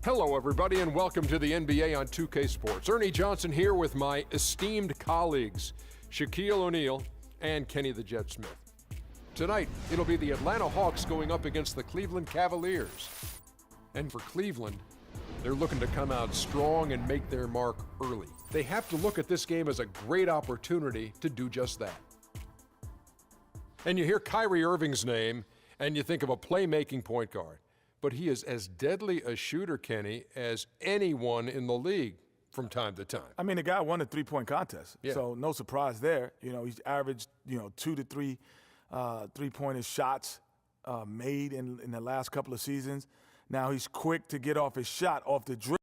Hello, everybody, and welcome to the NBA on 2K Sports. Ernie Johnson here with my esteemed colleagues, Shaquille O'Neal and Kenny the Jet Smith. Tonight, it'll be the Atlanta Hawks going up against the Cleveland Cavaliers. And for Cleveland, they're looking to come out strong and make their mark early. They have to look at this game as a great opportunity to do just that. And you hear Kyrie Irving's name, and you think of a playmaking point guard. But he is as deadly a shooter, Kenny, as anyone in the league from time to time. I mean, the guy won the three-point contest, Yeah. so no surprise there. You know, he's averaged, 2 to 3 three-pointer shots made in the last couple of seasons. Now he's quick to get off his shot off the dribble.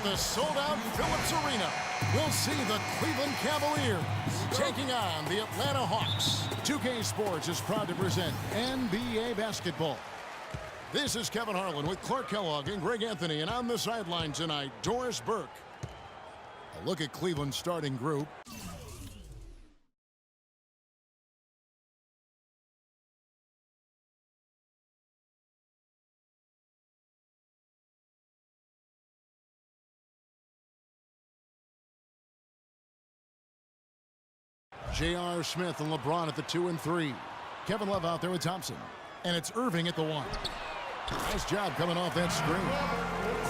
The sold-out Phillips Arena. We'll see the Cleveland Cavaliers taking on the Atlanta Hawks. 2K Sports is proud to present NBA basketball. This is Kevin Harlan with Clark Kellogg and Greg Anthony, and on the sideline tonight, Doris Burke. A look at Cleveland's starting group. J.R. Smith and LeBron at the 2 and 3. Kevin Love out there with Thompson. And it's Irving at the 1. Nice job coming off that screen.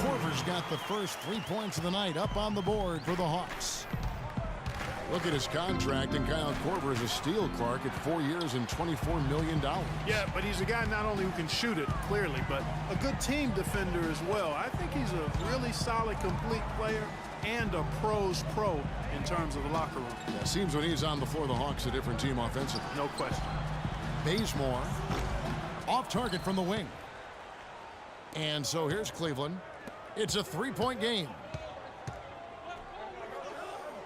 Korver's got the first 3 points of the night up on the board for the Hawks. Look at his contract, and Kyle Korver is a steal, Clark, at 4 years and $24 million. Yeah, but he's a guy not only who can shoot it, clearly, but a good team defender as well. I think he's a really solid, complete player and a pro's pro in terms of the locker room. Yeah, seems when he's on the floor, the Hawks a different team offensively. No question. Bazemore off target from the wing. And so here's Cleveland. It's a 3-point game.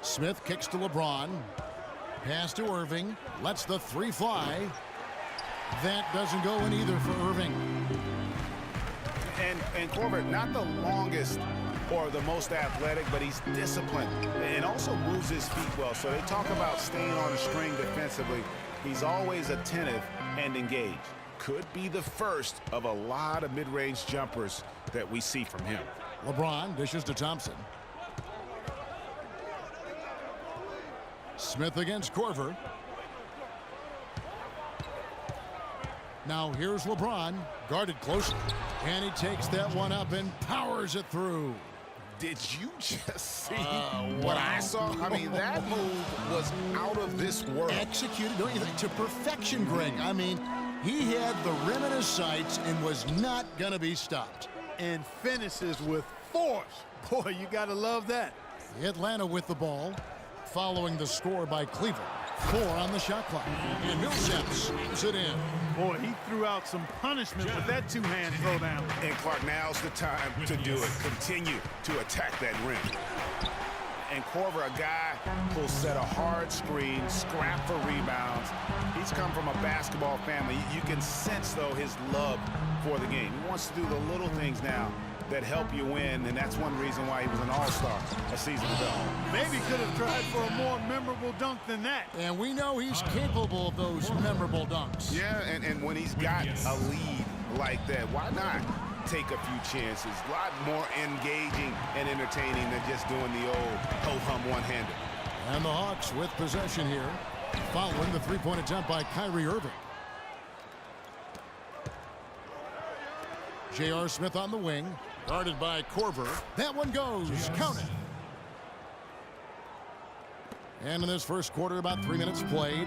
Smith kicks to LeBron. Pass to Irving. Lets the 3 fly. That doesn't go in either for Irving. And Korver, not the longest or the most athletic, but he's disciplined and also moves his feet well. So they talk about staying on the string defensively. He's always attentive and engaged. Could be the first of a lot of mid-range jumpers that we see from him. LeBron dishes to Thompson. Smith against Korver. Now here's LeBron, guarded closely. And he takes that one up and powers it through. Did you just see what I saw? I mean, that move was out of this world. Executed, don't you think, to perfection, Greg. I mean, he had the rim in his sights and was not going to be stopped. And finishes with force. Boy, you got to love that. Atlanta with the ball, following the score by Cleveland. 4 on the shot clock. And Millsap slams it in. Boy, he threw out some punishment with that two-hand throwdown. And Clark, now's the time to do it. Continue to attack that rim. And Korver, a guy who'll set a hard screen, scrap for rebounds. He's come from a basketball family. You can sense, though, his love for the game. He wants to do the little things now that help you win, and that's one reason why he was an all-star a season ago. Maybe could have tried for a more memorable dunk than that. And we know he's capable of those memorable dunks. Yeah, and when he's got a lead like that, why not take a few chances? A lot more engaging and entertaining than just doing the old ho-hum one-hander. And the Hawks with possession here, following the 3-point attempt by Kyrie Irving. J.R. Smith on the wing, guarded by Korver. That one goes. Count it. And in this first quarter, about 3 minutes played.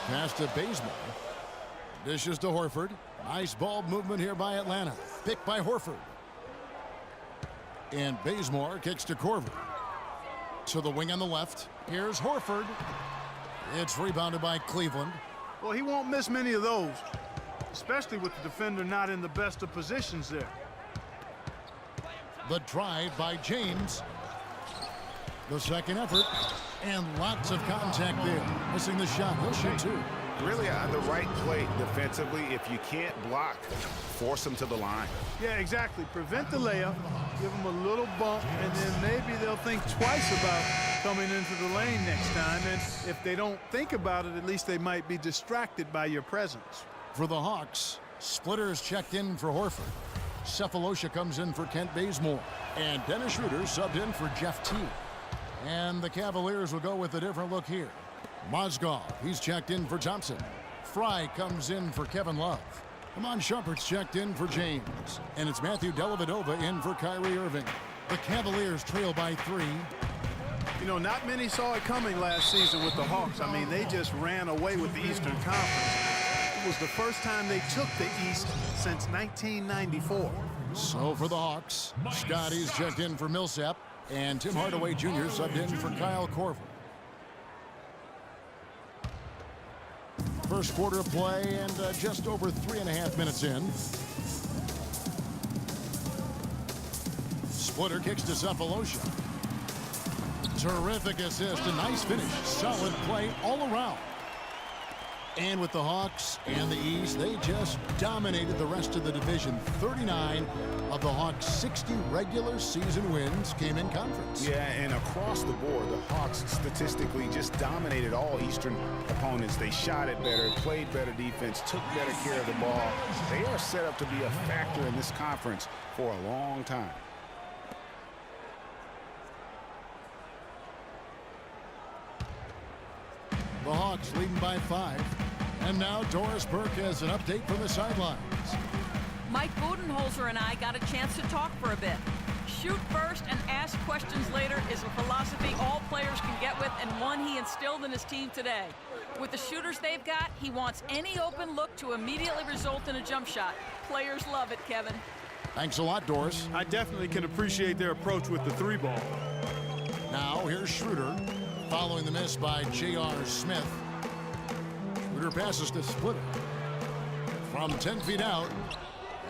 Pass to Bazemore. Dishes to Horford. Nice ball movement here by Atlanta. Picked by Horford. And Bazemore kicks to Korver. To the wing on the left. Here's Horford. It's rebounded by Cleveland. Well, he won't miss many of those, especially with the defender not in the best of positions there. The drive by James. The second effort. And lots of contact there. Missing the shot. He'll shoot 2. really the right play defensively. If you can't block, force them to the line. Yeah, exactly. Prevent the layup, give them a little bump, and then maybe they'll think twice about coming into the lane next time. And if they don't think about it, at least they might be distracted by your presence. For the Hawks, Splitters checked in for Horford. Cephalosha comes in for Kent Bazemore. And Dennis Schroeder subbed in for Jeff Teague. And the Cavaliers will go with a different look here. Mozgov, he's checked in for Thompson. Fry comes in for Kevin Love. Iman Shumpert's checked in for James. And it's Matthew Dellavedova in for Kyrie Irving. The Cavaliers trail by 3. You know, not many saw it coming last season with the Hawks. I mean, they just ran away with the Eastern Conference. It was the first time they took the East since 1994. So for the Hawks, Scotty's checked in for Millsap. And Tim Hardaway Jr. subbed in for Kyle Korver. First quarter of play and just over 3.5 minutes in. Splitter kicks to Cephalosha. Terrific assist, a nice finish. Solid play all around. And with the Hawks and the East, they just dominated the rest of the division. 39 of the Hawks' 60 regular season wins came in conference. Yeah, and across the board, the Hawks statistically just dominated all Eastern opponents. They shot it better, played better defense, took better care of the ball. They are set up to be a factor in this conference for a long time. The Hawks leading by 5. And now Doris Burke has an update from the sidelines. Mike Budenholzer and I got a chance to talk for a bit. Shoot first and ask questions later is a philosophy all players can get with, and one he instilled in his team today. With the shooters they've got, he wants any open look to immediately result in a jump shot. Players love it, Kevin. Thanks a lot, Doris. I definitely can appreciate their approach with the 3-ball. Now here's Schroeder, following the miss by J.R. Smith. Schroeder passes to Splitter from 10 feet out,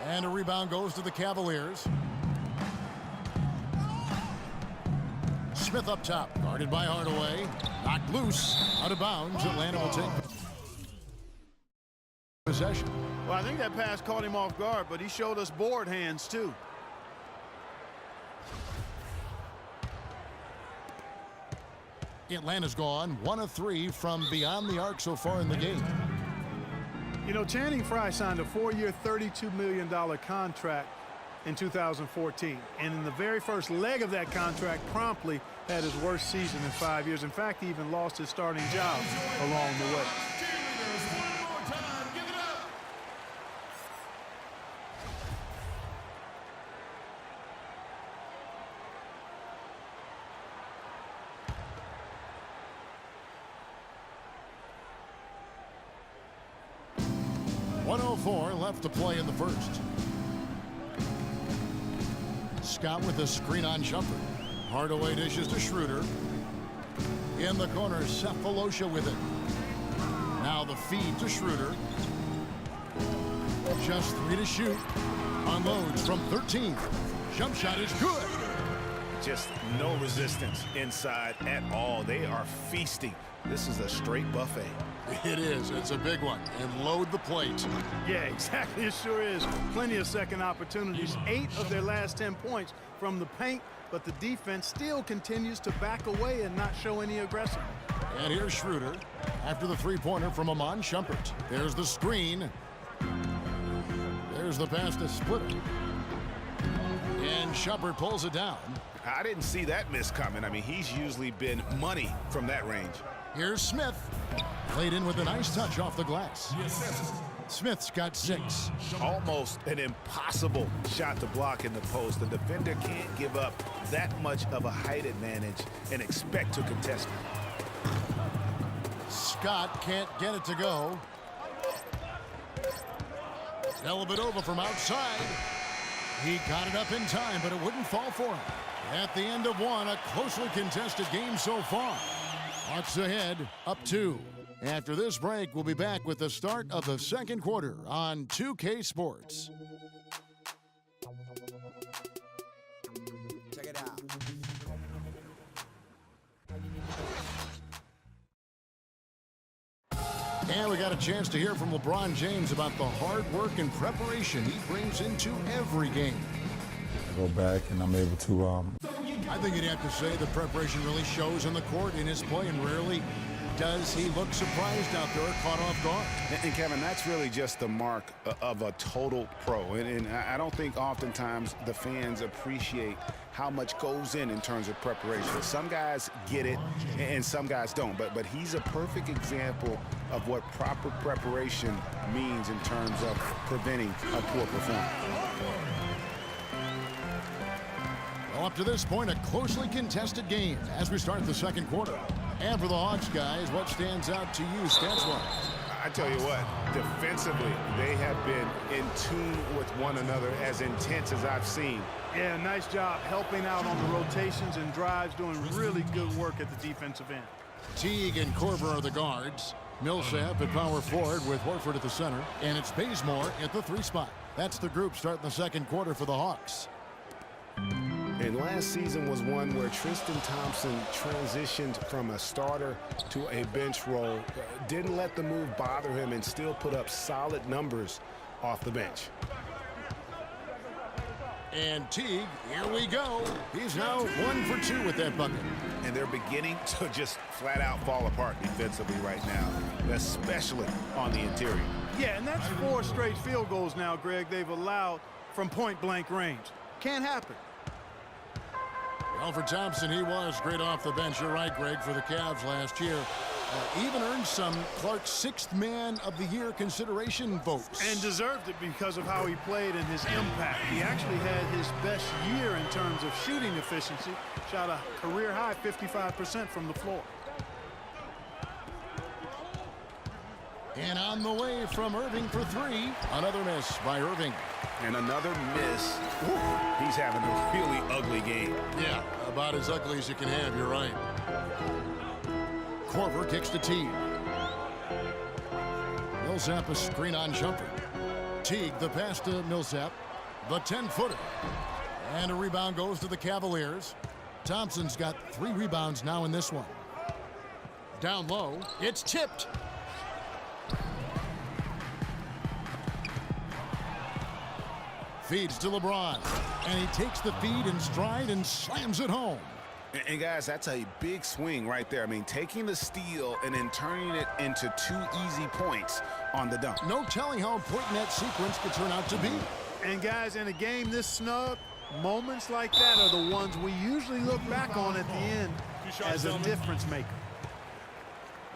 and a rebound goes to the Cavaliers. Smith up top, guarded by Hardaway, knocked loose, out of bounds. Atlanta will take possession. Well, I think that pass caught him off guard, but he showed us board hands too. Atlanta's gone 1 of 3 from beyond the arc so far in the game. You know, Channing Frye signed a 4-year, $32 million contract in 2014. And in the very first leg of that contract, promptly had his worst season in 5 years. In fact, he even lost his starting job along the way. .104 left to play in the first. Scott with a screen on Shumpert. Hardaway dishes to Schroeder. In the corner, Cephalosha with it. Now the feed to Schroeder. Just 3 to shoot. Unloads from 13. Jump shot is good. Just no resistance inside at all. They are feasting. This is a straight buffet. It is. It's a big one. And load the plate. Yeah, exactly. It sure is. Plenty of second opportunities. 8 of their last 10 points from the paint, but the defense still continues to back away and not show any aggression. And here's Schroeder after the three-pointer from Iman Shumpert. There's the screen. There's the pass to Splitter. And Shumpert pulls it down. I didn't see that miss coming. I mean, he's usually been money from that range. Here's Smith. Played in with a nice touch off the glass. Smith's got 6. Almost an impossible shot to block in the post. The defender can't give up that much of a height advantage and expect to contest it. Scott can't get it to go. Dellavedova from outside. He got it up in time, but it wouldn't fall for him. At the end of 1, a closely contested game so far. Hawks ahead, up 2. After this break, we'll be back with the start of the second quarter on 2K Sports. Check it out. And we got a chance to hear from LeBron James about the hard work and preparation he brings into every game. I go back and I'm able to I think you'd have to say the preparation really shows on the court in his play, and rarely does he look surprised out there, caught off guard. And Kevin, that's really just the mark of a total pro. And I don't think oftentimes the fans appreciate how much goes in terms of preparation. Some guys get it and some guys don't. But he's a perfect example of what proper preparation means in terms of preventing a poor performance. Well, up to this point, a closely contested game as we start the second quarter. And for the Hawks, guys, what stands out to you stats-wise? I tell you what, defensively, they have been in tune with one another, as intense as I've seen. Yeah, nice job helping out on the rotations and drives, doing really good work at the defensive end. Teague and Korver are the guards. Millsap at power forward with Horford at the center. And it's Bazemore at the 3 spot. That's the group starting the second quarter for the Hawks. And last season was one where Tristan Thompson transitioned from a starter to a bench role, didn't let the move bother him, and still put up solid numbers off the bench. And Teague, here we go. He's now 1 for 2 with that bucket. And they're beginning to just flat out fall apart defensively right now, especially on the interior. Yeah, and that's 4 straight field goals now, Greg, they've allowed from point-blank range. Can't happen. Well, for Thompson, he was great off the bench. You're right, Greg, for the Cavs last year. Even earned some Clark's 6th Man of the Year consideration votes. And deserved it because of how he played and his impact. He actually had his best year in terms of shooting efficiency. Shot a career-high 55% from the floor. And on the way from Irving for 3. Another miss by Irving. And another miss. Woo, he's having a really ugly game. Yeah, about as ugly as you can have, you're right. Korver kicks to Teague. Millsap a screen on jumper. Teague the pass to Millsap. The 10-footer. And a rebound goes to the Cavaliers. Thompson's got 3 rebounds now in this one. Down low, it's tipped. Feeds to LeBron, and he takes the feed in stride and slams it home. And guys, that's a big swing right there. I mean, taking the steal and then turning it into 2 easy points on the dunk. No telling how important that sequence could turn out to be. And guys, in a game this snug, moments like that are the ones we usually look back on at the end as a difference maker.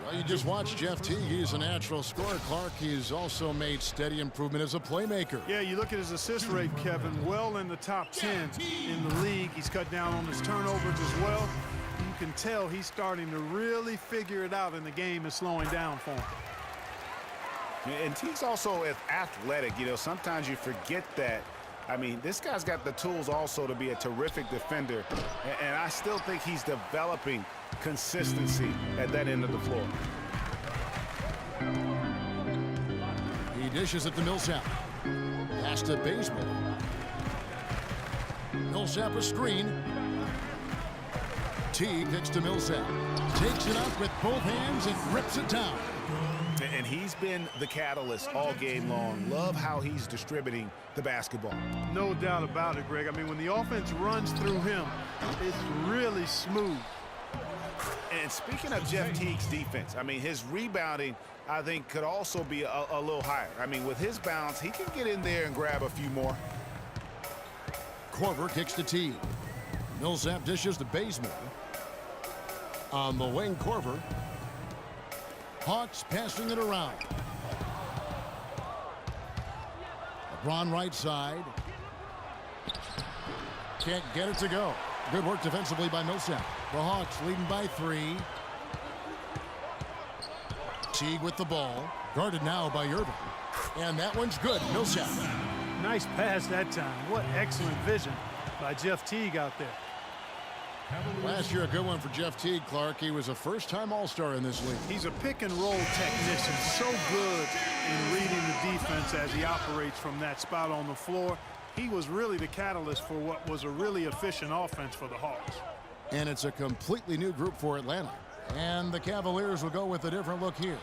Well, you just watched Jeff Teague. He's a natural scorer, Clark. He's also made steady improvement as a playmaker. Yeah, you look at his assist rate, Kevin, well in the top 10 in the league. He's cut down on his turnovers as well. You can tell he's starting to really figure it out, and the game is slowing down for him. And Teague's also athletic. You know, sometimes you forget that. I mean, this guy's got the tools also to be a terrific defender. And I still think he's developing consistency at that end of the floor. He dishes it to Millsap. Pass to Bazemore. Millsap a screen. Teague kicks to Millsap. Takes it up with both hands and rips it down. And he's been the catalyst all game long. Love how he's distributing the basketball. No doubt about it, Greg. I mean, when the offense runs through him, it's really smooth. And speaking of Jeff Teague's defense, I mean, his rebounding, I think, could also be a little higher. I mean, with his bounce, he can get in there and grab a few more. Korver kicks to Teague. Millsap dishes to Bazemore. On the wing, Korver. Hawks passing it around. LeBron right side. Can't get it to go. Good work defensively by Millsap. The Hawks leading by 3. Teague with the ball. Guarded now by Irving. And that one's good. Millsap. Nice pass that time. What excellent vision by Jeff Teague out there. Last year, a good one for Jeff Teague, Clark. He was a first-time All-Star in this league. He's a pick-and-roll technician, so good in reading the defense as he operates from that spot on the floor. He was really the catalyst for what was a really efficient offense for the Hawks. And it's a completely new group for Atlanta. And the Cavaliers will go with a different look here.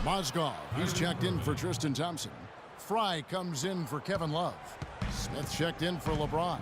Mozgov, he's checked in for Tristan Thompson. Fry comes in for Kevin Love. Smith checked in for LeBron.